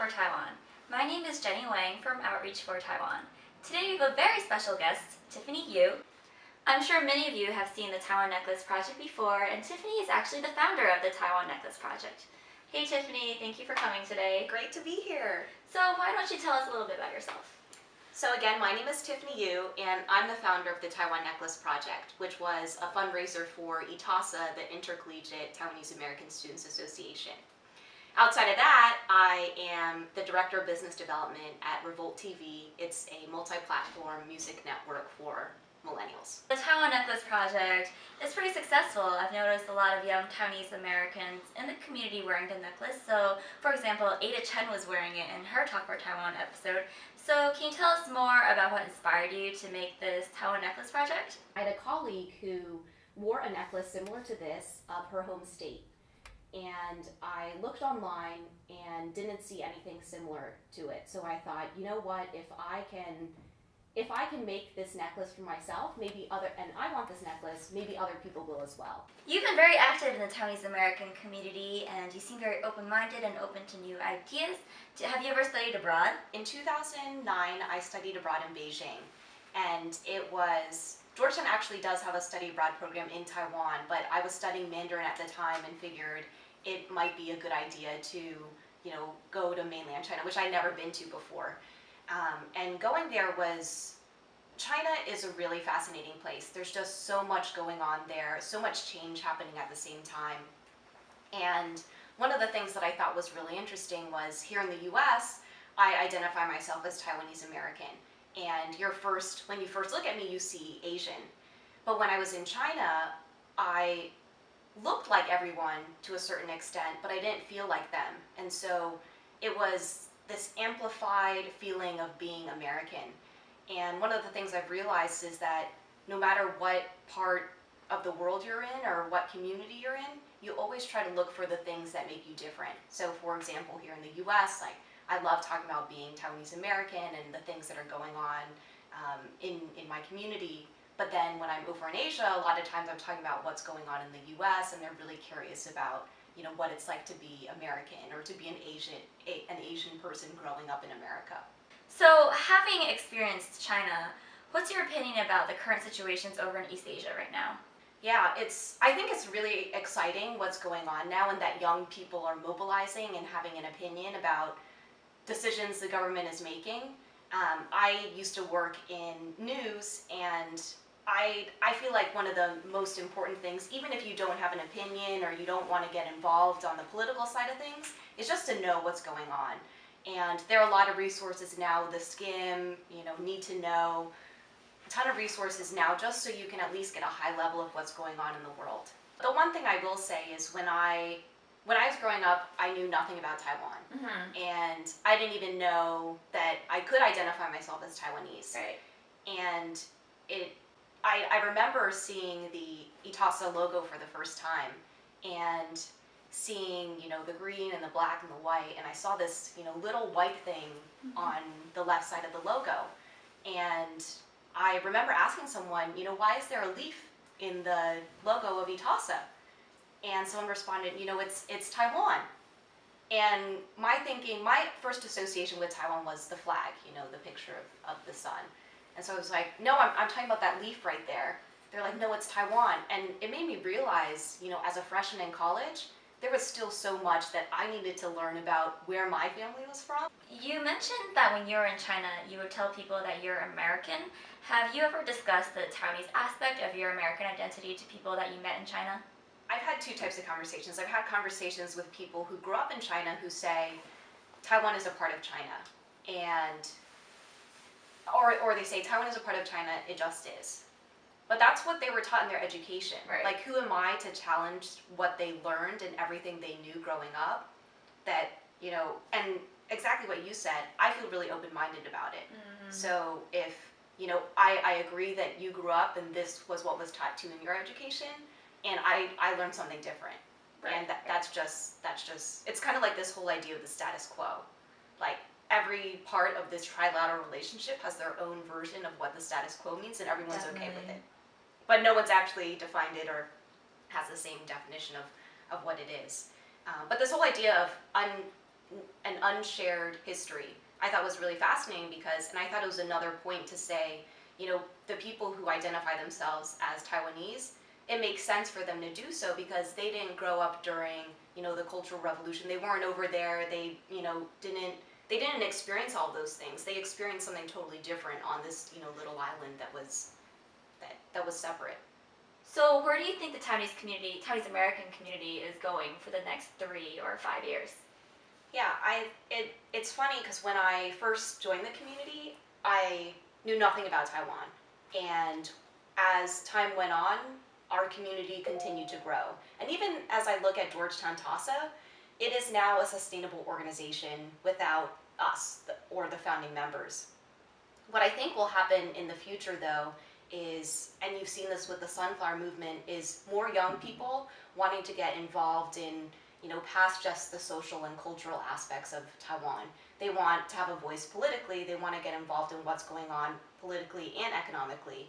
for Taiwan. My name is Jenny Wang from Outreach for Taiwan. Today we have a very special guest, Tiffany Yu. I'm sure many of you have seen the Taiwan Necklace project before, and Tiffany is actually the founder of the Taiwan Necklace project. Hey Tiffany, thank you for coming today. Great to be here. So why don't you tell us a little bit about yourself? So again, my name is Tiffany Yu, and I'm the founder of the Taiwan Necklace project, which was a fundraiser for ITASA, the Intercollegiate Taiwanese American Student Association. Outside of that, I am the Director of Business Development at Revolt TV. It's a multi-platform music network for millennials. The Taiwan Necklace project is pretty successful. I've noticed a lot of young Taiwanese Americans in the community wearing the necklace. So, for example, Ada Chen was wearing it in her Talk for Taiwan episode. So can you tell us more about what inspired you to make this Taiwan Necklace project? I had a colleague who wore a necklace similar to this of her home state. And I looked online and didn't see anything similar to it. So I thought, you know what, if I can make this necklace for myself, and I want this necklace, maybe other people will as well. You've been very active in the Taiwanese American community, and you seem very open-minded and open to new ideas. Have you ever studied abroad? In 2009, I studied abroad in Beijing, and Georgetown actually does have a study abroad program in Taiwan, but I was studying Mandarin at the time and figured it might be a good idea to, go to mainland China, which I'd never been to before. And going there China is a really fascinating place. There's just so much going on there, so much change happening at the same time. And one of the things that I thought was really interesting was here in the US, I identify myself as Taiwanese American. And when you first look at me, you see Asian. But when I was in China, I looked like everyone to a certain extent, but I didn't feel like them. And so it was this amplified feeling of being American. And one of the things I've realized is that no matter what part of the world you're in or what community you're in, you always try to look for the things that make you different. So for example, here in the US, I love talking about being Taiwanese American and the things that are going on in my community. But then when I'm over in Asia, a lot of times I'm talking about what's going on in the US, and they're really curious about what it's like to be American or to be an Asian person growing up in America. So, having experienced China, what's your opinion about the current situations over in East Asia right now? Yeah, I think it's really exciting what's going on now, and that young people are mobilizing and having an opinion about decisions the government is making. I used to work in news, and I feel like one of the most important things, even if you don't have an opinion or you don't want to get involved on the political side of things, is just to know what's going on. And there are a lot of resources now, the Skim, Need to Know, a ton of resources now just so you can at least get a high level of what's going on in the world. The one thing I will say is when I was growing up, I knew nothing about Taiwan. Mm-hmm. And I didn't even know that I could identify myself as Taiwanese. Right. And I remember seeing the ITASA logo for the first time and seeing, the green and the black and the white, and I saw this, little white thing mm-hmm. on the left side of the logo. And I remember asking someone, why is there a leaf in the logo of ITASA? And someone responded, it's Taiwan. And my first association with Taiwan was the flag, the picture of the sun. And so I was like, no, I'm talking about that leaf right there. They're like, no, it's Taiwan. And it made me realize, as a freshman in college, there was still so much that I needed to learn about where my family was from. You mentioned that when you were in China, you would tell people that you're American. Have you ever discussed the Taiwanese aspect of your American identity to people that you met in China? I've had two types of conversations. I've had conversations with people who grew up in China who say Taiwan is a part of China, or they say Taiwan is a part of China, it just is. But that's what they were taught in their education. Right. Like, who am I to challenge what they learned and everything they knew growing up? That, and exactly what you said, I feel really open-minded about it. Mm-hmm. So if, I agree that you grew up and this was what was taught to you in your education, and I learned something different. Right. And that's just, it's kind of like this whole idea of the status quo. Like, every part of this trilateral relationship has their own version of what the status quo means, and everyone's okay with it. But no one's actually defined it or has the same definition of what it is. But this whole idea of an unshared history. I thought was really fascinating because, and I thought it was another point to say, the people who identify themselves as Taiwanese, it makes sense for them to do so because they didn't grow up during, the Cultural Revolution. They weren't over there. They, didn't experience all those things. They experienced something totally different on this, little island that was separate. So where do you think the Taiwanese American community is going for the next 3 or 5 years? Yeah, it's funny because when I first joined the community, I knew nothing about Taiwan. And as time went on, our community continued to grow. And even as I look at Georgetown TASA, it is now a sustainable organization without us or the founding members. What I think will happen in the future, though, is, and you've seen this with the Sunflower Movement, is more young people wanting to get involved in, past just the social and cultural aspects of Taiwan. They want to have a voice politically. They want to get involved in what's going on politically and economically.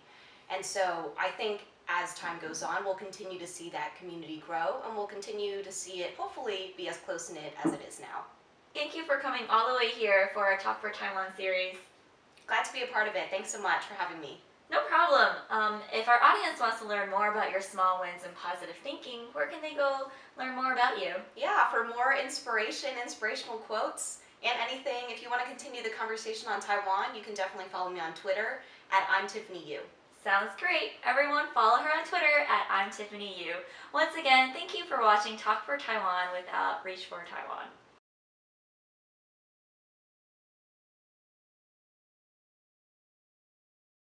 And so I think as time goes on, we'll continue to see that community grow, and we'll continue to see it hopefully be as close-knit as it is now. Thank you for coming all the way here for our Talk for Taiwan series. Glad to be a part of it. Thanks so much for having me. No problem. If our audience wants to learn more about your small wins and positive thinking, where can they go learn more about you? Yeah, for more inspirational quotes, and anything, if you want to continue the conversation on Taiwan, you can definitely follow me on Twitter at I'm Tiffany Yu. Sounds great. Everyone follow her on Twitter at I'm Tiffany Yu. Once again, thank you for watching Talk for Taiwan with Outreach for Taiwan.